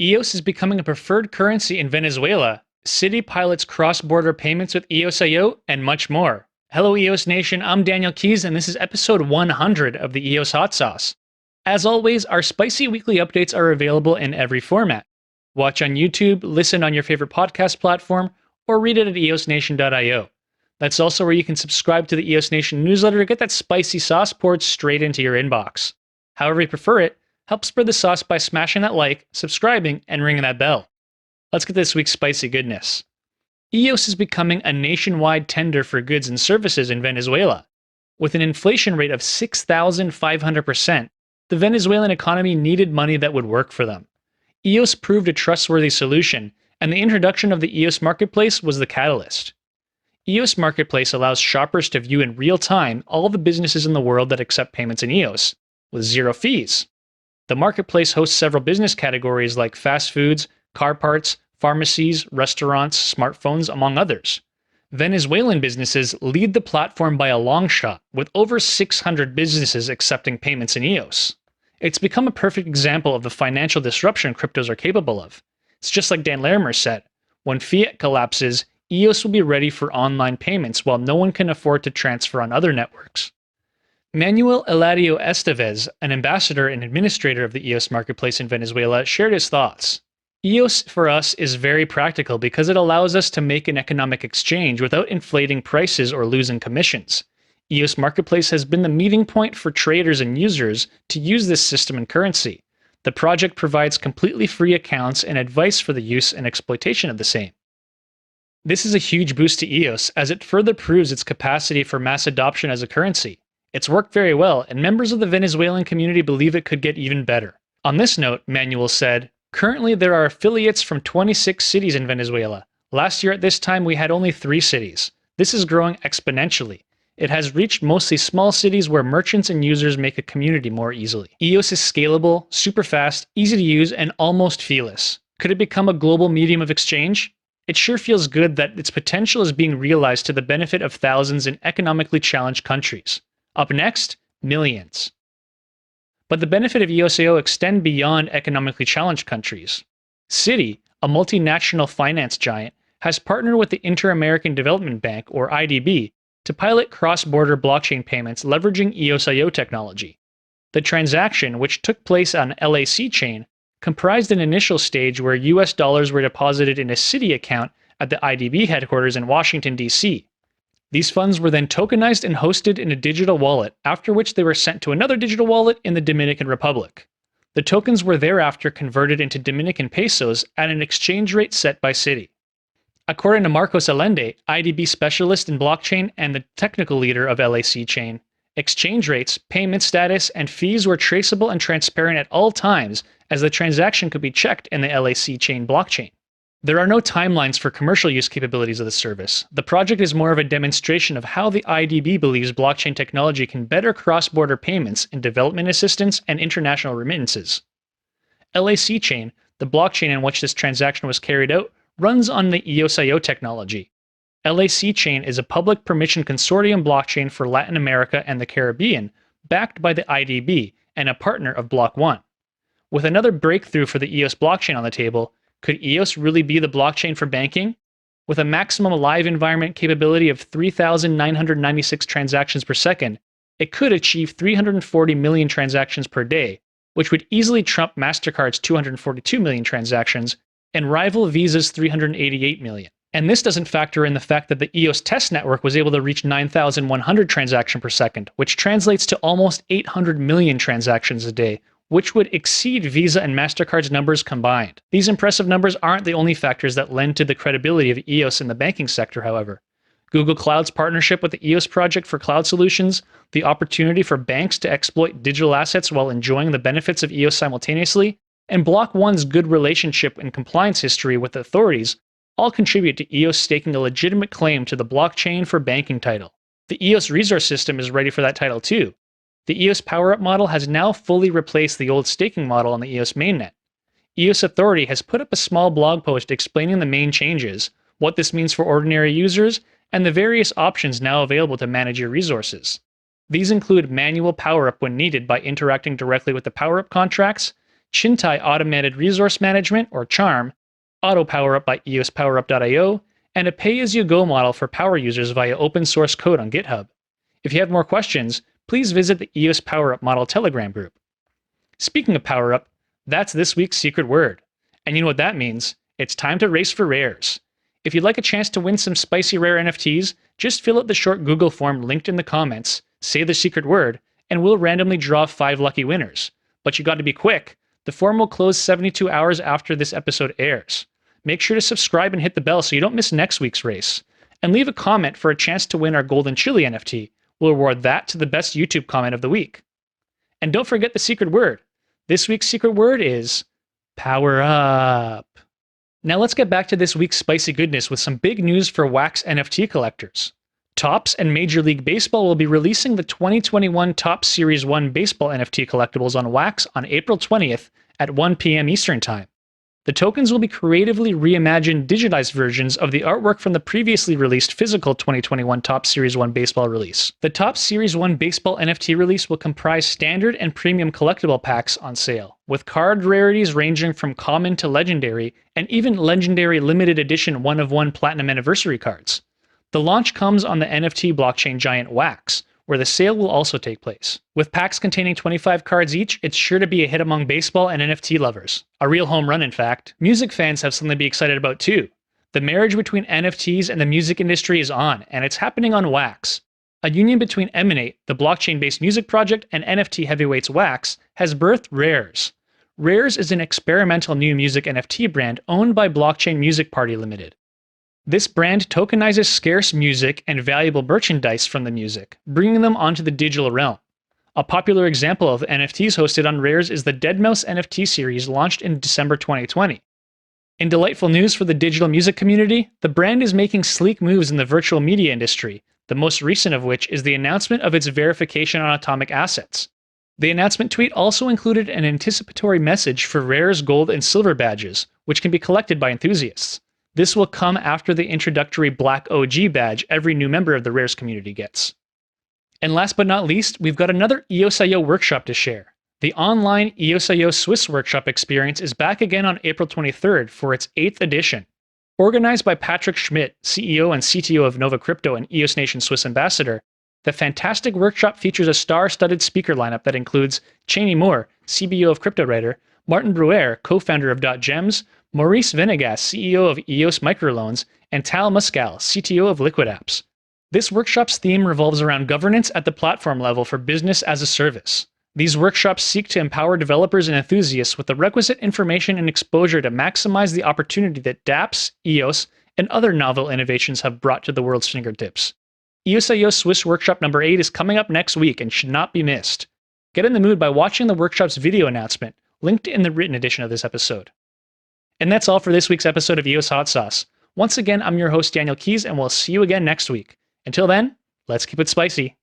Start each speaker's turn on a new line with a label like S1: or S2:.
S1: EOS is becoming a preferred currency in Venezuela. Citi pilots cross-border payments with EOSIO, and much more. Hello EOS Nation, I'm Daniel Keys, and this is episode 100 of the EOS Hot Sauce. As always, our spicy weekly updates are available in every format. Watch on YouTube, listen on your favorite podcast platform, or read it at eosnation.io. That's also where you can subscribe to the EOS Nation newsletter to get that spicy sauce poured straight into your inbox. However you prefer it, help spread the sauce by smashing that like, subscribing, and ringing that bell. Let's get this week's spicy goodness. EOS is becoming a nationwide tender for goods and services in Venezuela. With an inflation rate of 6,500%, the Venezuelan economy needed money that would work for them. EOS proved a trustworthy solution, and the introduction of the EOS Marketplace was the catalyst. EOS Marketplace allows shoppers to view in real time all the businesses in the world that accept payments in EOS, with zero fees. The marketplace hosts several business categories like fast foods, car parts, pharmacies, restaurants, smartphones, among others. Venezuelan businesses lead the platform by a long shot, with over 600 businesses accepting payments in EOS. It's become a perfect example of the financial disruption cryptos are capable of. It's just like Dan Larimer said, when fiat collapses, EOS will be ready for online payments while no one can afford to transfer on other networks. Manuel Eladio Estevez, an ambassador and administrator of the EOS Marketplace in Venezuela, shared his thoughts. EOS for us is very practical because it allows us to make an economic exchange without inflating prices or losing commissions. EOS Marketplace has been the meeting point for traders and users to use this system and currency. The project provides completely free accounts and advice for the use and exploitation of the same. This is a huge boost to EOS as it further proves its capacity for mass adoption as a currency. It's worked very well, and members of the Venezuelan community believe it could get even better. On this note, Manuel said, currently there are affiliates from 26 cities in Venezuela. Last year at this time we had only 3 cities. This is growing exponentially. It has reached mostly small cities where merchants and users make a community more easily. EOS is scalable, super fast, easy to use, and almost feeless. Could it become a global medium of exchange? It sure feels good that its potential is being realized to the benefit of thousands in economically challenged countries. Up next, millions. But the benefit of EOSIO extend beyond economically challenged countries. Citi, a multinational finance giant, has partnered with the Inter-American Development Bank, or IDB, to pilot cross-border blockchain payments leveraging EOSIO technology. The transaction, which took place on LACChain, comprised an initial stage where US dollars were deposited in a Citi account at the IDB headquarters in Washington, D.C. These funds were then tokenized and hosted in a digital wallet, after which they were sent to another digital wallet in the Dominican Republic. The tokens were thereafter converted into Dominican pesos at an exchange rate set by Citi. According to Marcos Allende, IDB specialist in blockchain and the technical leader of LACChain, exchange rates, payment status, and fees were traceable and transparent at all times, as the transaction could be checked in the LACChain blockchain. There are no timelines for commercial use capabilities of the service. The project is more of a demonstration of how the IDB believes blockchain technology can better cross-border payments in development assistance and international remittances. LACChain, the blockchain in which this transaction was carried out, runs on the EOSIO technology. LACChain is a public permission consortium blockchain for Latin America and the Caribbean, backed by the IDB and a partner of block.one. With another breakthrough for the EOS blockchain on the table, could EOS really be the blockchain for banking? With a maximum live environment capability of 3,996 transactions per second, it could achieve 340 million transactions per day, which would easily trump MasterCard's 242 million transactions and rival Visa's 388 million. And this doesn't factor in the fact that the EOS test network was able to reach 9,100 transactions per second, which translates to almost 800 million transactions a day, which would exceed Visa and MasterCard's numbers combined. These impressive numbers aren't the only factors that lend to the credibility of EOS in the banking sector, however. Google Cloud's partnership with the EOS project for cloud solutions, the opportunity for banks to exploit digital assets while enjoying the benefits of EOS simultaneously, and block.one's good relationship and compliance history with authorities all contribute to EOS staking a legitimate claim to the blockchain for banking title. The EOS resource system is ready for that title too. The EOS PowerUp model has now fully replaced the old staking model on the EOS mainnet. EOS Authority has put up a small blog post explaining the main changes, what this means for ordinary users, and the various options now available to manage your resources. These include manual PowerUp when needed by interacting directly with the PowerUp contracts, Chintai Automated Resource Management, or CHARM, Auto PowerUp by EOS PowerUp.io, and a pay-as-you-go model for power users via open source code on GitHub. If you have more questions, please visit the EOS PowerUp model Telegram group. Speaking of PowerUp, that's this week's secret word. And you know what that means? It's time to race for rares. If you'd like a chance to win some spicy rare NFTs, just fill out the short Google form linked in the comments, say the secret word, and we'll randomly draw 5 lucky winners. But you got to be quick. The form will close 72 hours after this episode airs. Make sure to subscribe and hit the bell so you don't miss next week's race. And leave a comment for a chance to win our Golden Chili NFT. We'll award that to the best YouTube comment of the week. And don't forget the secret word. This week's secret word is Power Up. Now let's get back to this week's spicy goodness with some big news for Wax NFT collectors. Topps and Major League Baseball will be releasing the 2021 Topps Series 1 baseball NFT collectibles on Wax on April 20th at 1 p.m. Eastern Time. The tokens will be creatively reimagined digitized versions of the artwork from the previously released physical 2021 Topps Series 1 baseball release. The Topps Series 1 baseball NFT release will comprise standard and premium collectible packs on sale, with card rarities ranging from common to legendary, and even legendary limited edition 1-of-1 platinum anniversary cards. The launch comes on the NFT blockchain giant Wax, where the sale will also take place. With packs containing 25 cards each, it's sure to be a hit among baseball and NFT lovers. A real home run, in fact. Music fans have something to be excited about too. The marriage between NFTs and the music industry is on, and it's happening on Wax. A union between Emanate, the blockchain-based music project, and NFT heavyweights Wax has birthed Rares. Rares is an experimental new music NFT brand owned by Blockchain Music Party Limited. This brand tokenizes scarce music and valuable merchandise from the music, bringing them onto the digital realm. A popular example of NFTs hosted on Rares is the Deadmau5 NFT series launched in December 2020. In delightful news for the digital music community, the brand is making sleek moves in the virtual media industry, the most recent of which is the announcement of its verification on atomic assets. The announcement tweet also included an anticipatory message for Rare's gold and silver badges, which can be collected by enthusiasts. This will come after the introductory Black OG badge every new member of the Rares community gets. And last but not least, we've got another EOSIO workshop to share. The online EOSIO Swiss workshop experience is back again on April 23rd for its 8th edition. Organized by Patrick Schmidt, CEO and CTO of Nova Crypto and EOS Nation Swiss ambassador, the fantastic workshop features a star-studded speaker lineup that includes Cheney Moore, CBO of CryptoWriter, Martin Bruer, co-founder of .gems, Maurice Venegas, CEO of EOS Microloans, and Tal Muscal, CTO of Liquid Apps. This workshop's theme revolves around governance at the platform level for business as a service. These workshops seek to empower developers and enthusiasts with the requisite information and exposure to maximize the opportunity that dApps, EOS, and other novel innovations have brought to the world's fingertips. EOSIO Swiss Workshop number 8 is coming up next week and should not be missed. Get in the mood by watching the workshop's video announcement, linked in the written edition of this episode. And that's all for this week's episode of EOS Hot Sauce. Once again, I'm your host, Daniel Keys, and we'll see you again next week. Until then, let's keep it spicy.